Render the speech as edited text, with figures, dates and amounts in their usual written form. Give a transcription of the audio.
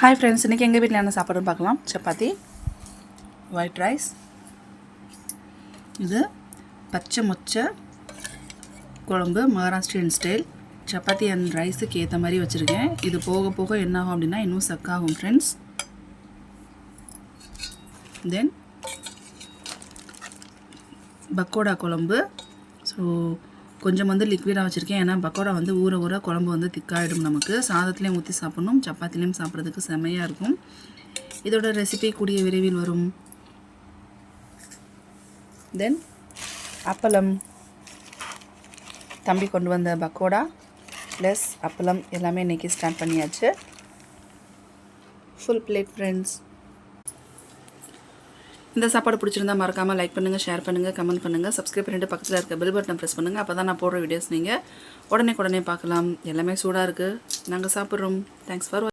Hi friends, இன்றைக்கி எங்கள் வீட்டில் என்ன சாப்பாடுன்னு பார்க்கலாம். சப்பாத்தி, ஒயிட் ரைஸ், இது பச்சை மொச்சை குழம்பு மகாராஷ்டிரியன் ஸ்டைல். சப்பாத்தி அண்ட் ரைஸுக்கு ஏற்ற மாதிரி வச்சுருக்கேன். இது போக போக என்ன ஆகும் அப்படின்னா இன்னும் சக்காகும் ஃப்ரெண்ட்ஸ். தென் பக்கோடா குழம்பு. ஸோ கொஞ்சம் லிக்விடாக வச்சுருக்கேன். ஏன்னா பக்கோடா ஊற ஊற குழம்பு திக்காகிடும். நமக்கு சாதத்துலேயும் ஊற்றி சாப்பிட்ணும், சப்பாத்திலையும் சாப்பிட்றதுக்கு செம்மையாக இருக்கும். இதோட ரெசிபி கூடிய விரைவில் வரும். தென் அப்பளம், தம்பி கொண்டு வந்த பக்கோடா ப்ளஸ் அப்பளம் எல்லாமே இன்றைக்கி ஸ்டார்ட் பண்ணியாச்சு. Full plate friends. இந்த சாப்பாடு பிடிச்சிருந்தா மறக்காமல் லைக் பண்ணுங்கள், ஷேர் பண்ணுங்கள், கமெண்ட் பண்ணுங்கள், சப்ஸ்கிரைப் பண்ணிட்டு பக்கத்தில் இருக்க பெல் பட்டனை ப்ரெஸ் பண்ணுங்கள். அப்போ தான் நான் போடுற வீடியோஸ் நீங்கள் உடனே பார்க்கலாம். எல்லாமே சூடாக இருக்குது, நாங்கள் சாப்பிட்றோம். Thanks for